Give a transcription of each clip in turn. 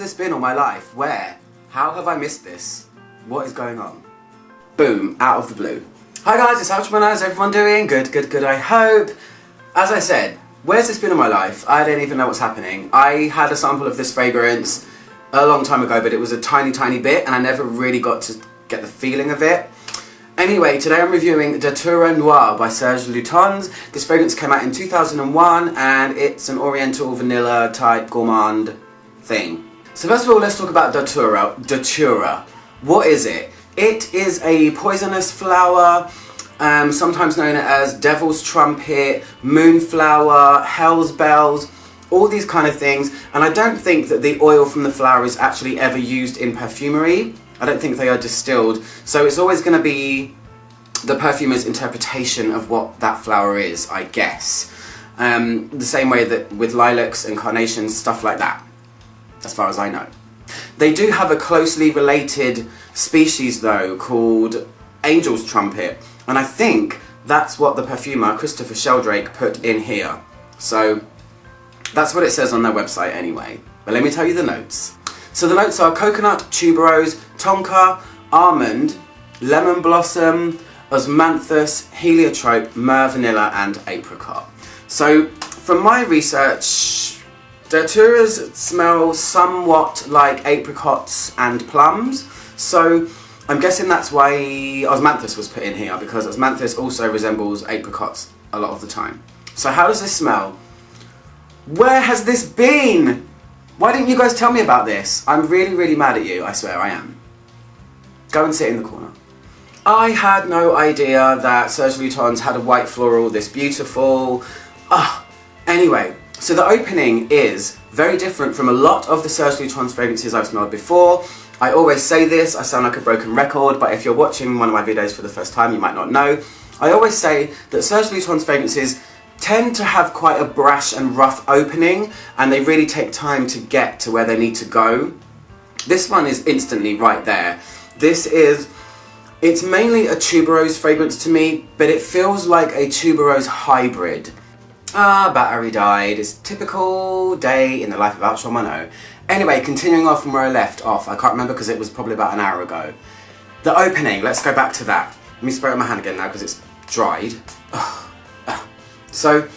this been all my life? Where? How have I missed this? What is going on? Boom, out of the blue. Hi guys, it's Serge. How's everyone doing? Good, I hope. As I said, where's this been in my life? I don't even know what's happening. I had a sample of this fragrance a long time ago, but it was a tiny bit and I never really got to get the feeling of it. Anyway, today I'm reviewing Datura Noir by Serge Lutens. This fragrance came out in 2001 and it's an oriental vanilla type gourmand thing. So first of all, let's talk about Datura. Datura. What is it? It is a poisonous flower, sometimes known as devil's trumpet, moonflower, hell's bells, all these kind of things. And I don't think that the oil from the flower is actually ever used in perfumery. I don't think they are distilled. So it's always going to be the perfumer's interpretation of what that flower is, I guess. The same way that with lilacs and carnations, stuff like that, as far as I know. They do have a closely related species though called angel's trumpet, and I think that's what the perfumer Christopher Sheldrake put in here. So that's what it says on their website anyway. But let me tell you the notes. So the notes are coconut, tuberose, tonka, almond, lemon blossom, osmanthus, heliotrope, myrrh, vanilla and apricot. So from my research, Daturas smell somewhat like apricots and plums, so I'm guessing that's why osmanthus was put in here, because osmanthus also resembles apricots a lot of the time. So how does this smell? Where has this been? Why didn't you guys tell me about this? I'm really mad at you, I swear I am. Go and sit in the corner. I had no idea that Serge Lutens had a white floral this beautiful. Anyway. So the opening is very different from a lot of the Serge Lutens fragrances I've smelled before. I always say this, I sound like a broken record, but if you're watching one of my videos for the first time, you might not know. I always say that Serge Lutens fragrances tend to have quite a brash and rough opening, and they really take time to get to where they need to go. This one is instantly right there. It's mainly a tuberose fragrance to me, but it feels like a tuberose hybrid. Battery died. It's a typical day in the life of Alcho Mono. Anyway, continuing off from where I left off, I can't remember because it was probably about an hour ago. The opening, let's go back to that. Let me spray it on my hand again now because it's dried. So,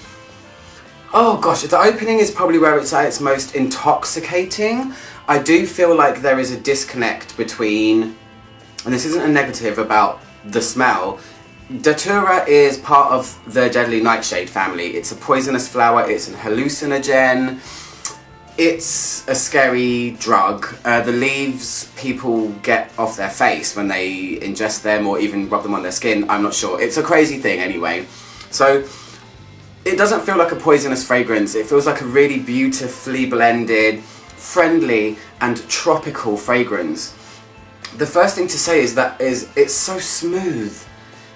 oh gosh, the opening is probably where it's at its most intoxicating. I do feel like there is a disconnect between, and this isn't a negative about the smell, Datura is part of the deadly nightshade family. It's a poisonous flower, it's an hallucinogen, it's a scary drug. The leaves people get off their face when they ingest them or even rub them on their skin, I'm not sure. It's a crazy thing anyway. So it doesn't feel like a poisonous fragrance, it feels like a really beautifully blended, friendly and tropical fragrance. The first thing to say is that it's so smooth.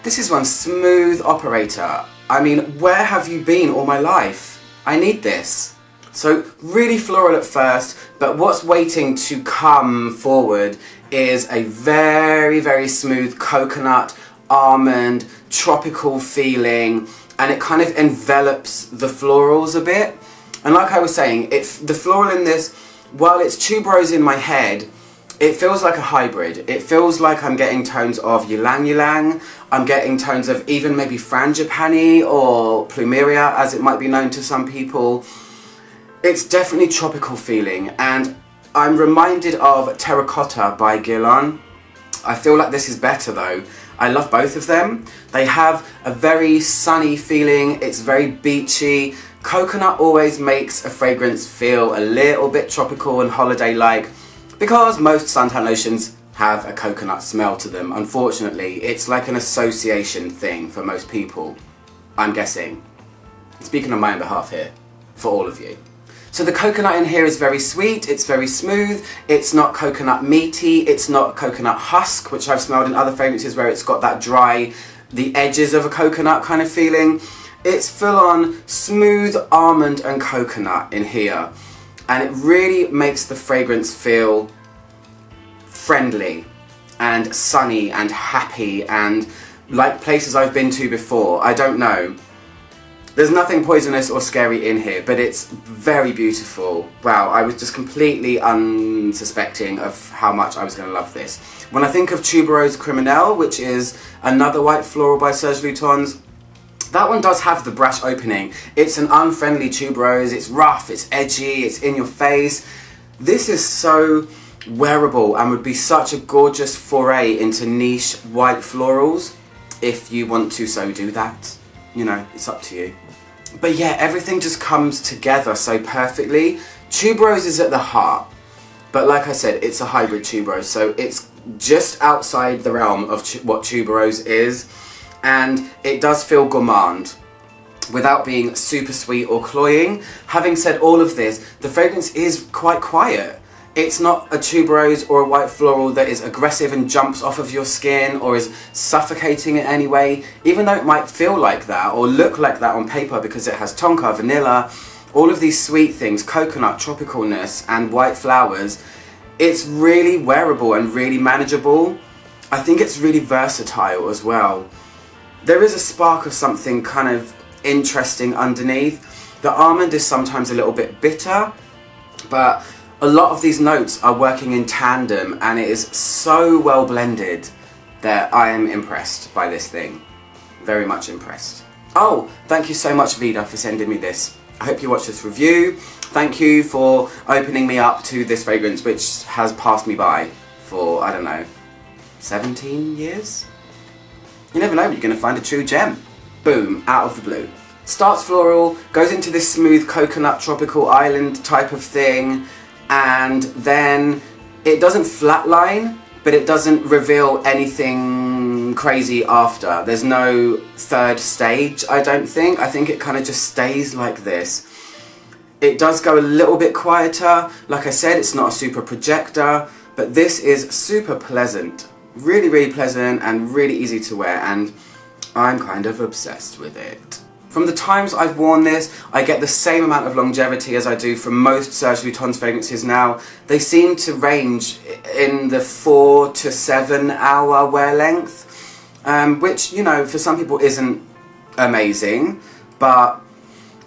This is one smooth operator. I mean, where have you been all my life? I need this. So really floral at first, but what's waiting to come forward is a very smooth coconut, almond, tropical feeling, and it kind of envelops the florals a bit. And like I was saying, the floral in this, while it's tuberose in my head, it feels like a hybrid. It feels like I'm getting tones of ylang ylang, I'm getting tones of even maybe frangipani or plumeria as it might be known to some people. It's definitely tropical feeling, and I'm reminded of Terracotta by Guerlain. I feel like this is better though. I love both of them. They have a very sunny feeling, it's very beachy. Coconut always makes a fragrance feel a little bit tropical and holiday-like, because most suntan lotions have a coconut smell to them. Unfortunately, it's like an association thing for most people, I'm guessing. Speaking on my own behalf here, for all of you. So the coconut in here is very sweet, it's very smooth, it's not coconut meaty, it's not coconut husk, which I've smelled in other fragrances where it's got that dry, the edges of a coconut kind of feeling. It's full on smooth almond and coconut in here. And it really makes the fragrance feel friendly and sunny and happy and like places I've been to before. I don't know. There's nothing poisonous or scary in here, but it's very beautiful. Wow, I was just completely unsuspecting of how much I was going to love this. When I think of Tuberose Criminelle, which is another white floral by Serge Lutens, that one does have the brush opening. It's an unfriendly tuberose, it's rough, it's edgy, it's in your face. This is so wearable and would be such a gorgeous foray into niche white florals if you want to so do that. You know, it's up to you. But yeah, everything just comes together so perfectly. Tuberose is at the heart, but like I said, it's a hybrid tuberose, so it's just outside the realm of what tuberose is, and it does feel gourmand without being super sweet or cloying. Having said all of this, the fragrance is quite quiet. It's not a tuberose or a white floral that is aggressive and jumps off of your skin or is suffocating in any way, even though it might feel like that or look like that on paper because it has tonka, vanilla, all of these sweet things, coconut, tropicalness and white flowers. It's really wearable and really manageable. I think it's really versatile as well. There is a spark of something kind of interesting underneath. The almond is sometimes a little bit bitter, but a lot of these notes are working in tandem and it is so well blended that I am impressed by this thing. Very much impressed. Oh, thank you so much Vida for sending me this. I hope you watched this review. Thank you for opening me up to this fragrance which has passed me by for, I don't know, 17 years? You never know, you're going to find a true gem. Boom, out of the blue. Starts floral, goes into this smooth coconut tropical island type of thing, and then it doesn't flatline, but it doesn't reveal anything crazy after. There's no third stage, I don't think. I think it kind of just stays like this. It does go a little bit quieter. Like I said, it's not a super projector, but this is super pleasant. Really, really pleasant and really easy to wear, and I'm kind of obsessed with it. From the times I've worn this, I get the same amount of longevity as I do from most Serge Lutens fragrances now. They seem to range in the 4 to 7 hour wear length, which, you know, for some people isn't amazing, but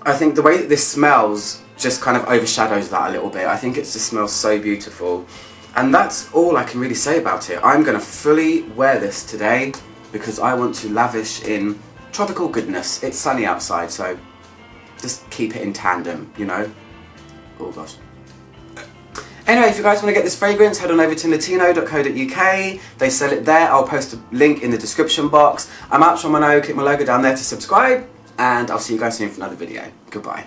I think the way that this smells just kind of overshadows that a little bit. I think it just smells so beautiful. And that's all I can really say about it. I'm going to fully wear this today because I want to lavish in tropical goodness. It's sunny outside, so just keep it in tandem, you know? Oh gosh. Anyway, if you guys want to get this fragrance, head on over to latino.co.uk. They sell it there. I'll post a link in the description box. I'm out, click my logo down there to subscribe, and I'll see you guys soon for another video. Goodbye.